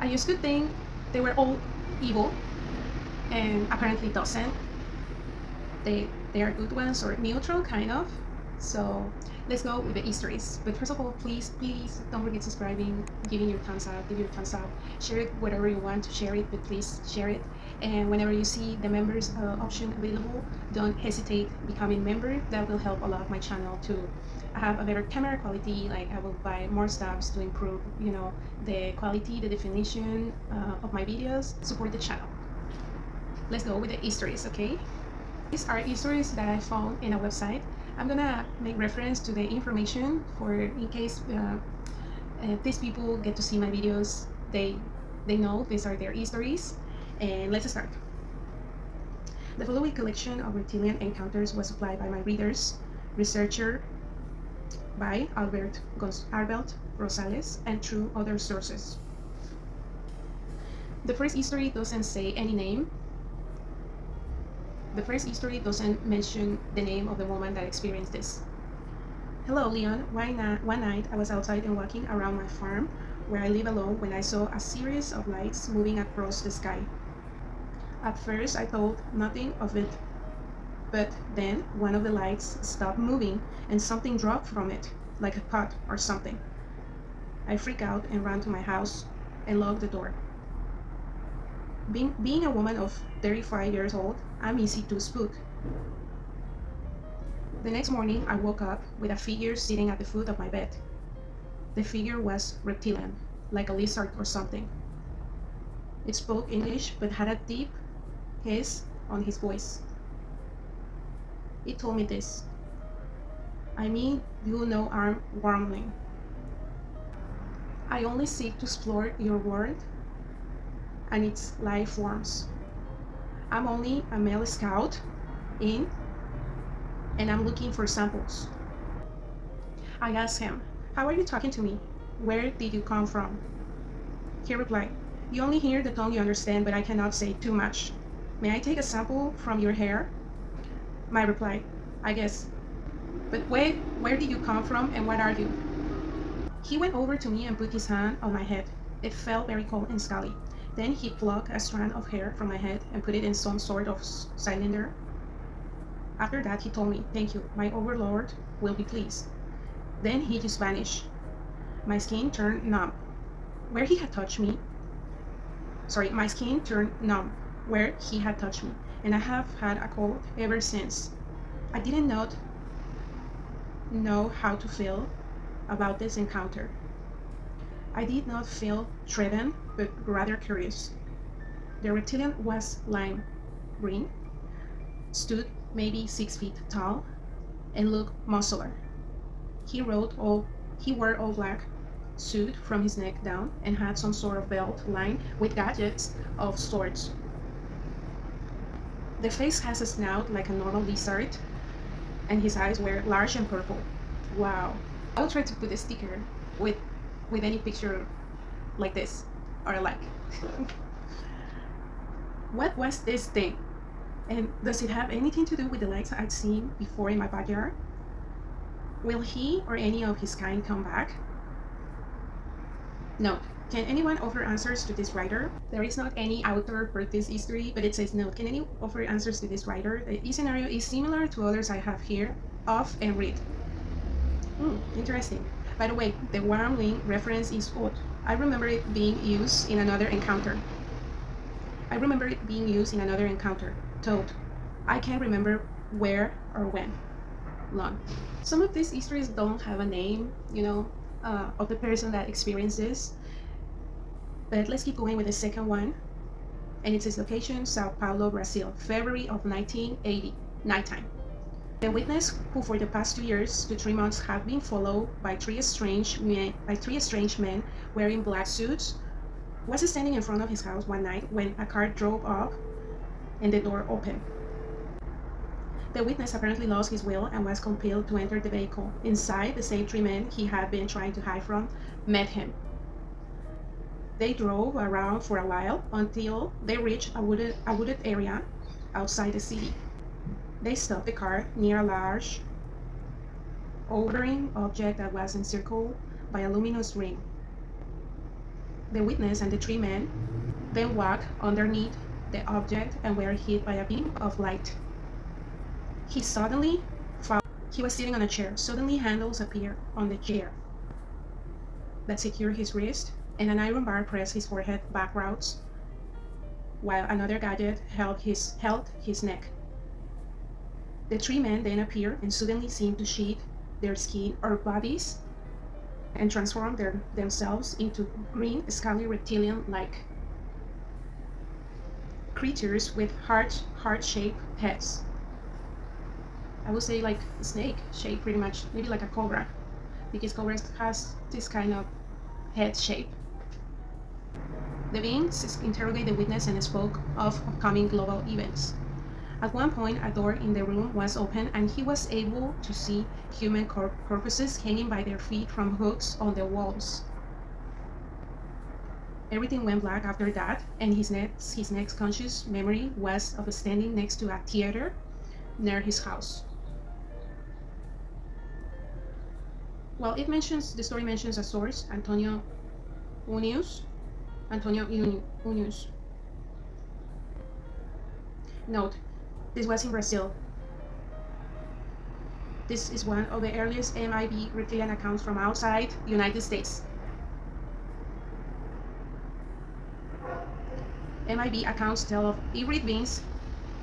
I used to think they were all evil, and apparently doesn't. They are good ones or neutral kind of. So let's go with the Easter eggs. But first of all, please don't forget subscribing, giving your thumbs up, give your thumbs up, share it whatever you want to share it, but please share it. And whenever you see the members option available, don't hesitate becoming member. That will help a lot my channel to have a better camera quality. Like I will buy more stuffs to improve, the quality, the definition of my videos. Support the channel. Let's go with the Easter eggs, okay? These are histories that I found in a website. I'm gonna make reference to the information for in case these people get to see my videos. They know these are their histories. And let's start. The following collection of reptilian encounters was supplied by my readers, researcher by Albert Rosales, and through other sources. The first history doesn't say any name. The first history doesn't mention the name of the woman that experienced this. Hello, Leon. One night I was outside and walking around my farm where I live alone when I saw a series of lights moving across the sky. At first I thought nothing of it, but then one of the lights stopped moving and something dropped from it, like a pot or something. I freaked out and ran to my house and locked the door. Being a woman of 35 years old, I'm easy to spook. The next morning, I woke up with a figure sitting at the foot of my bed. The figure was reptilian, like a lizard or something. It spoke English but had a deep hiss on his voice. It told me this: I mean, you know I'm wormling. I only seek to explore your world and its life forms. I'm only a male scout and I'm looking for samples. I asked him, how are you talking to me? Where did you come from? He replied, you only hear the tongue you understand, but I cannot say too much. May I take a sample from your hair? My reply, I guess. But where did you come from and what are you? He went over to me and put his hand on my head. It felt very cold and scaly. Then he plucked a strand of hair from my head and put it in some sort of cylinder. After that, he told me, thank you, my overlord will be pleased. Then he just vanished. My skin turned numb. Where he had touched me, my skin turned numb where he had touched me, and I have had a cold ever since. I did not know how to feel about this encounter. I did not feel threatened, but rather curious. The reptilian was lime green, stood maybe 6 feet tall, and looked muscular. He wore all black suit from his neck down and had some sort of belt lined with gadgets of sorts. The face has a snout like a normal lizard, and his eyes were large and purple. Wow. I'll try to put a sticker with any picture like this or like. What was this thing? And does it have anything to do with the lights I'd seen before in my backyard? Will he or any of his kind come back? Note, can anyone offer answers to this writer? There is not any author for this history, but it says note, can anyone offer answers to this writer? The scenario is similar to others I have here, off and read. Interesting. By the way, the wormling reference is odd. I remember it being used in another encounter. Toad. I can't remember where or when. Long. Some of these histories don't have a name, of the person that experienced this. But let's keep going with the second one. And it says location, Sao Paulo, Brazil, February of 1980, nighttime. The witness, who for the past 2 years to 3 months have been followed by three strange men wearing black suits, was standing in front of his house one night when a car drove up and the door opened. The witness apparently lost his will and was compelled to enter the vehicle. Inside, the same three men he had been trying to hide from met him. They drove around for a while until they reached a wooded area outside the city. They stopped the car near a large, hovering object that was encircled by a luminous ring. The witness and the three men then walked underneath the object and were hit by a beam of light. He suddenly found he was sitting on a chair. Suddenly, handles appeared on the chair that secured his wrist, and an iron bar pressed his forehead backwards, while another gadget held his neck. The three men then appeared and suddenly seemed to shed their skin or bodies and transform themselves into green, scaly reptilian-like creatures with heart-shaped heads. I would say like a snake shape, pretty much, maybe like a cobra, because cobra has this kind of head shape. The beings interrogated the witness and spoke of upcoming global events. At one point, a door in the room was open, and he was able to see human corpses hanging by their feet from hooks on the walls. Everything went black after that, and his next conscious memory was of standing next to a theater near his house. Well, the story mentions a source, Antonio Unius. Note, this was in Brazil. This is one of the earliest MIB reptilian accounts from outside the United States. MIB accounts tell of hybrid beings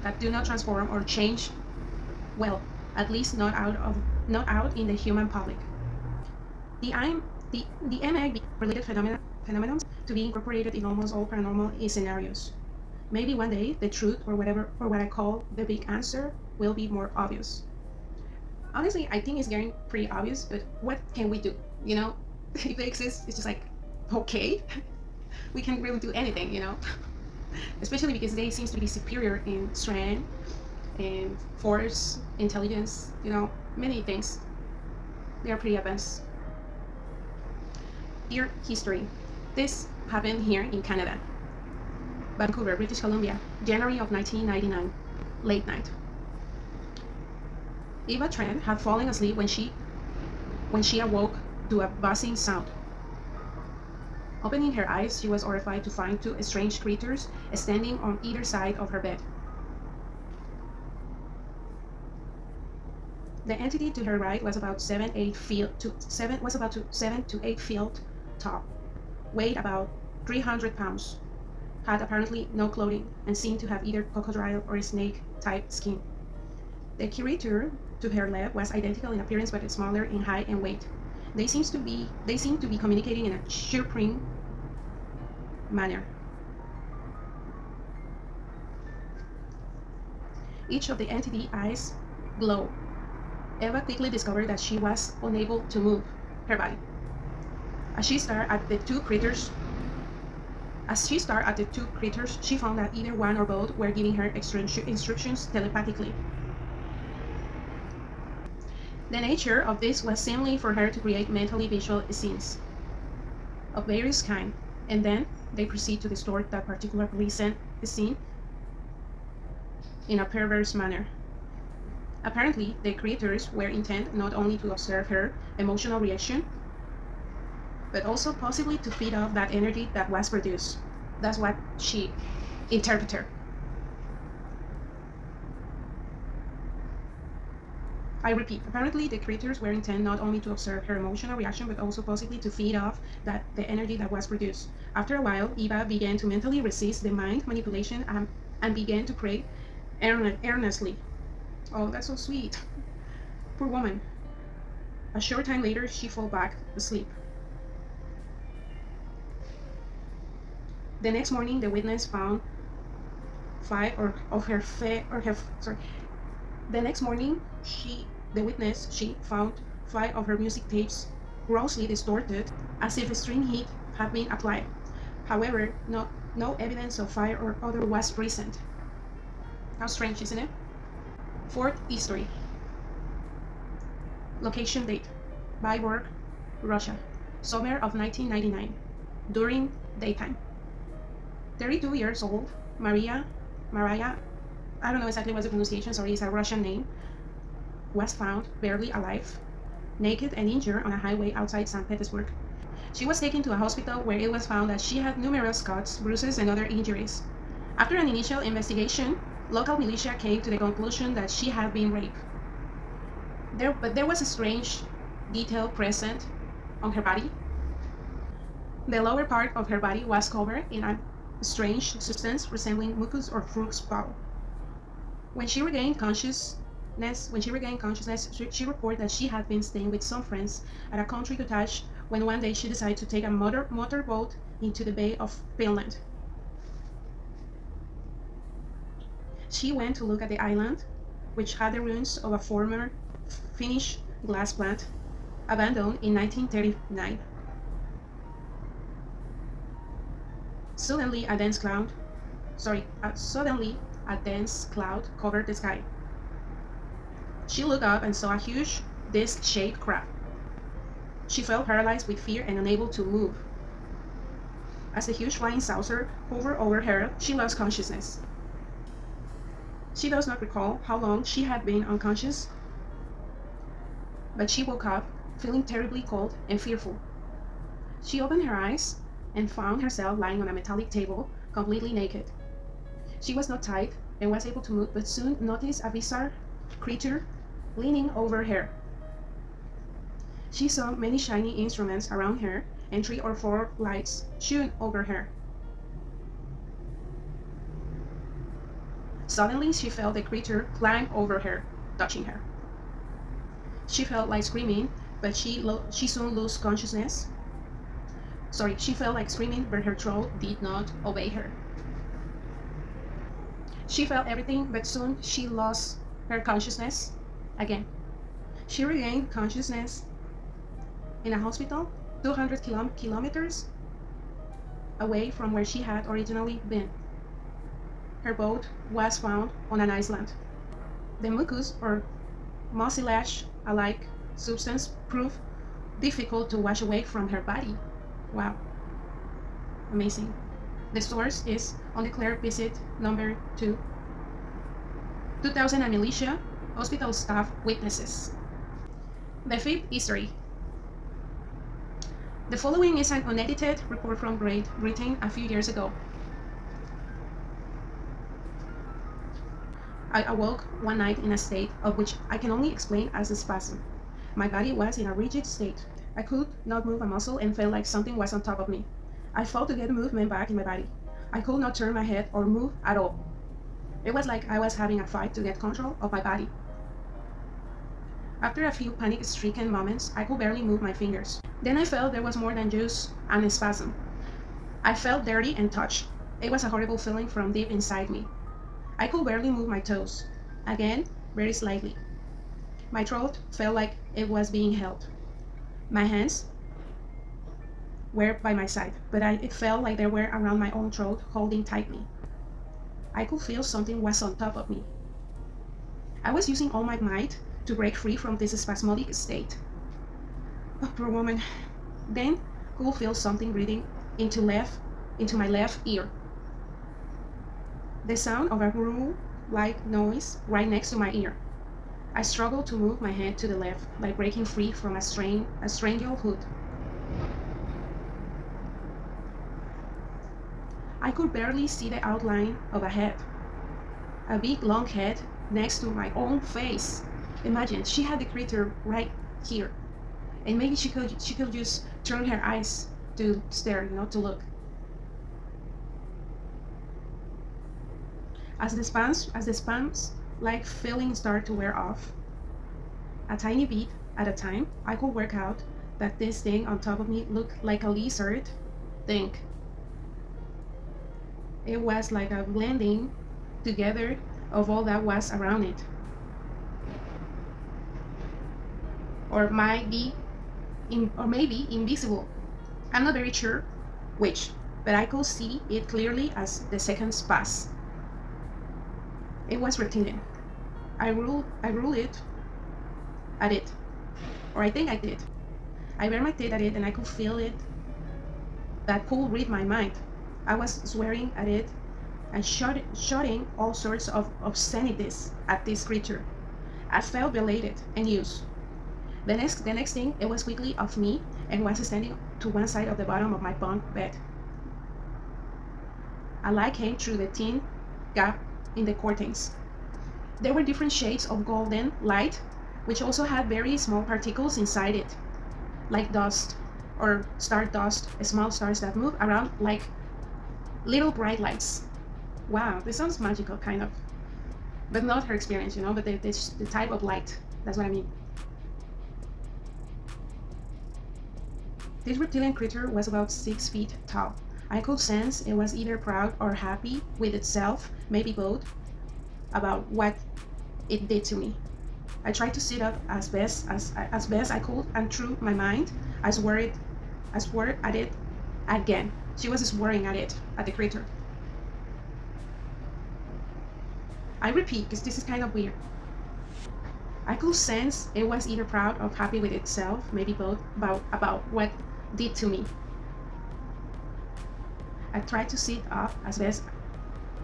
that do not transform or change, well, at least not out in the human public. The MIB related phenomena to be incorporated in almost all paranormal scenarios. Maybe one day the truth, or what I call the big answer, will be more obvious. Honestly, I think it's getting pretty obvious, but what can we do? You know, if they exist, it's just like, okay, we can't really do anything, you know, especially because they seem to be superior in strength and force, intelligence, you know, many things. They are pretty advanced. Here, history. This happened here in Canada, Vancouver, British Columbia, January of 1999, late night. Eva Trent had fallen asleep when she awoke to a buzzing sound. Opening her eyes, she was horrified to find two strange creatures standing on either side of her bed. The entity to her right was about 7 to 8 feet tall, weighed about 300 pounds, had apparently no clothing, and seemed to have either crocodile or snake-type skin. The creature to her left was identical in appearance but smaller in height and weight. They seemed to be communicating in a chirping manner. Each of the entity eyes glowed. Eva quickly discovered that she was unable to move her body. As she stared at the two creatures, she found that either one or both were giving her instructions telepathically. The nature of this was simply for her to create mentally visual scenes of various kinds, and then they proceed to distort that particular recent scene in a perverse manner. Apparently, the creators were intent not only to observe her emotional reaction, but also possibly to feed off that energy that was produced. That's what she interpreted. I repeat, apparently the creators were intent not only to observe her emotional reaction, but also possibly to feed off the energy that was produced. After a while, Eva began to mentally resist the mind manipulation and began to pray earnestly. Oh, that's so sweet. Poor woman. A short time later, she fell back asleep. The next morning, the witness found five of her music tapes grossly distorted, as if string heat had been applied. However, no evidence of fire or odor was present. How strange, isn't it? Fourth, history. Location date: Vyborg, Russia, summer of 1999, during daytime. 32 years old, Maria, I don't know exactly what's the pronunciation, sorry, it's a Russian name, was found barely alive, naked and injured on a highway outside St. Petersburg. She was taken to a hospital where it was found that she had numerous cuts, bruises, and other injuries. After an initial investigation, local militia came to the conclusion that she had been raped. But there was a strange detail present on her body. The lower part of her body was covered in a strange substance resembling mucus or frog's bile. When she regained consciousness, she reported that she had been staying with some friends at a country cottage when one day she decided to take a motorboat into the Bay of Finland. She went to look at the island, which had the ruins of a former Finnish glass plant abandoned in 1939. Suddenly, a dense cloud covered the sky. She looked up and saw a huge, disc-shaped craft. She felt paralyzed with fear and unable to move. As the huge flying saucer hovered over her, she lost consciousness. She does not recall how long she had been unconscious, but she woke up feeling terribly cold and fearful. She opened her eyes and found herself lying on a metallic table, completely naked. She was not tied and was able to move, but soon noticed a bizarre creature leaning over her. She saw many shiny instruments around her and 3 or 4 lights shone over her. Suddenly, she felt the creature climb over her, touching her. She felt like screaming, but she soon lost consciousness. She felt like screaming, but her throat did not obey her. She felt everything, but soon she lost her consciousness again. She regained consciousness in a hospital 200 kilometers away from where she had originally been. Her boat was found on an island. The mucus, or mucilage-alike substance, proved difficult to wash away from her body. Wow. Amazing. The source is undeclared visit number 2. 2000 and militia, hospital staff witnesses. The fifth history. The following is an unedited report from grade written a few years ago. I awoke one night in a state of which I can only explain as a spasm. My body was in a rigid state. I could not move a muscle and felt like something was on top of me. I fought to get movement back in my body. I could not turn my head or move at all. It was like I was having a fight to get control of my body. After a few panic-stricken moments, I could barely move my fingers. Then I felt there was more than just an spasm. I felt dirty and touched. It was a horrible feeling from deep inside me. I could barely move my toes. Again, very slightly. My throat felt like it was being held. My hands were by my side, but it felt like they were around my own throat, holding tightly. I could feel something was on top of me. I was using all my might to break free from this spasmodic state. Oh, poor woman. Then could feel something breathing into my left ear. The sound of a gurgle-like noise right next to my ear. I struggled to move my head to the left, like breaking free from a stranglehold. I could barely see the outline of a head. A big long head next to my own face. Imagine, she had the creature right here. And maybe she could just turn her eyes to stare, to look. As the spasms like feeling started to wear off, a tiny bit at a time, I could work out that this thing on top of me looked like a lizard thing. It was like a blending together of all that was around it. Or maybe invisible. I'm not very sure which, but I could see it clearly as the seconds passed. It was reptilian. I ruled it at it, or I think I did. I bared my teeth at it, and I could feel it. That could read my mind. I was swearing at it and shouting all sorts of obscenities at this creature. I felt violated and used. The next thing, it was quickly off me and was standing to one side of the bottom of my bunk bed. A light came through the thin gap in the curtains. There were different shades of golden light, which also had very small particles inside it, like dust or star dust, small stars that move around like little bright lights. Wow, this sounds magical, kind of. But not her experience, but the type of light. That's what I mean. This reptilian creature was about 6 feet tall. I could sense it was either proud or happy with itself, maybe both, about what it did to me. I tried to sit up as best I could, and through my mind, I swore at it again. She was swearing at the creature. I repeat, because this is kind of weird. I could sense it was either proud or happy with itself, maybe both, about what did to me. I tried to sit up as best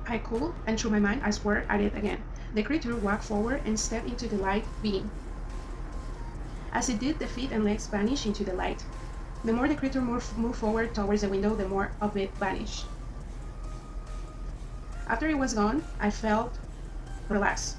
I could, and through my mind, I swore at it again. The creature walked forward and stepped into the light beam. As it did, the feet and legs vanished into the light. The more the creature moved forward towards the window, the more of it vanished. After it was gone, I felt relaxed.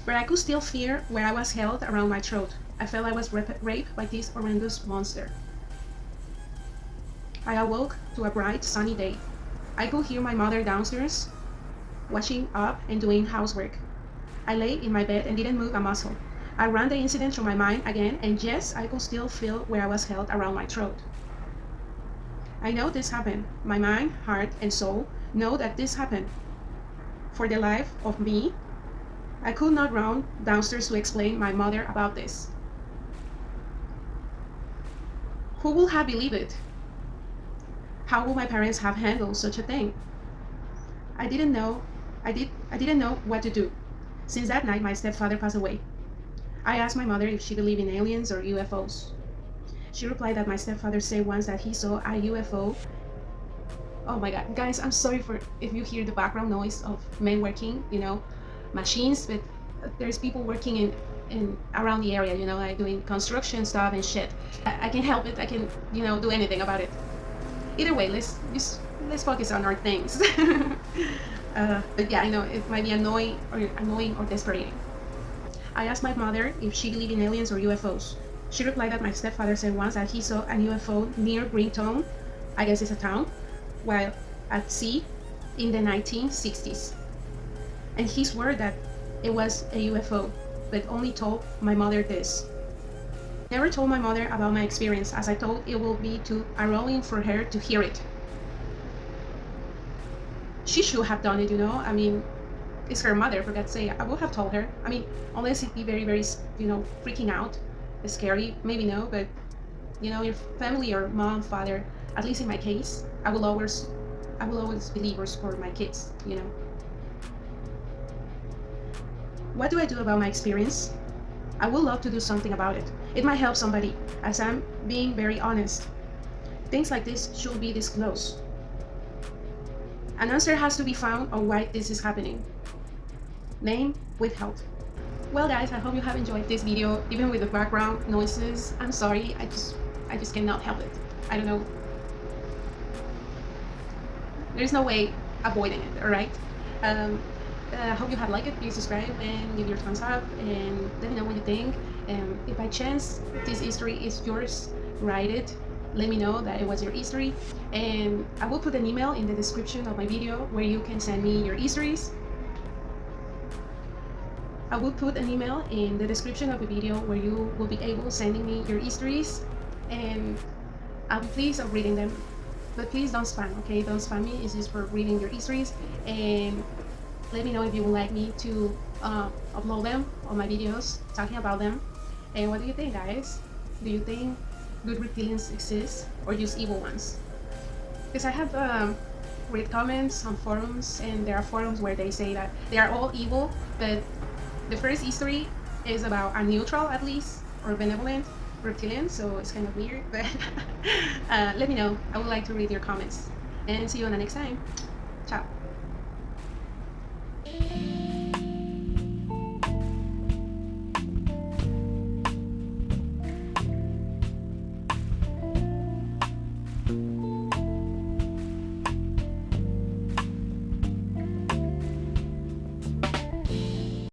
But I could still feel where I was held around my throat. I felt I was raped by this horrendous monster. I awoke to a bright, sunny day. I could hear my mother downstairs, washing up and doing housework. I lay in my bed and didn't move a muscle. I ran the incident through my mind again, and yes, I could still feel where I was held around my throat. I know this happened. My mind, heart, and soul know that this happened. For the life of me, I could not run downstairs to explain my mother about this. Who would have believed it? How would my parents have handled such a thing? I didn't know what to do. Since that night, my stepfather passed away. I asked my mother if she believed in aliens or UFOs. She replied that my stepfather said once that he saw a UFO. Oh my God, guys, I'm sorry if you hear the background noise of men working, machines, but there's people working in around the area, like doing construction stuff and shit. I can't help it. I can, do anything about it. Either way, let's focus on our things. But yeah, I know it might be annoying or desperate. I asked my mother if she believed in aliens or UFOs. She replied that my stepfather said once that he saw a UFO near Greentown, I guess it's a town, while at sea in the 1960s. And he swore that it was a UFO, but only told my mother this. Never told my mother about my experience, as I thought it would be too harrowing for her to hear it. She should have done it, I mean, it's her mother, for God's sake. I would have told her. I mean, unless it be very, very, freaking out, scary, maybe no, but, your family, your mom, father, at least in my case, I will always believe or support my kids, What do I do about my experience? I would love to do something about it. It might help somebody, as I'm being very honest. Things like this should be disclosed. An answer has to be found on why this is happening. Name withheld. Well guys, I hope you have enjoyed this video, even with the background noises. I'm sorry, I just cannot help it. I don't know. There's no way avoiding it, alright? I hope you have liked it. Please subscribe and give your thumbs up and let me know what you think. And if by chance this history is yours, write it. Let me know that it was your history, and I will put an email in the description of my video where you can send me your histories. I will put an email in the description of the video where you will be able sending me your histories, and I'll be pleased of reading them. But please don't spam, okay? Don't spam me. It's just for reading your histories, and let me know if you would like me to upload them on my videos talking about them. And what do you think, guys? Do you think good reptilians exist or just evil ones? Because I have read comments on forums, and there are forums where they say that they are all evil, but the first history is about a neutral, at least, or benevolent reptilian, so it's kind of weird. But let me know. I would like to read your comments, and see you on the next time.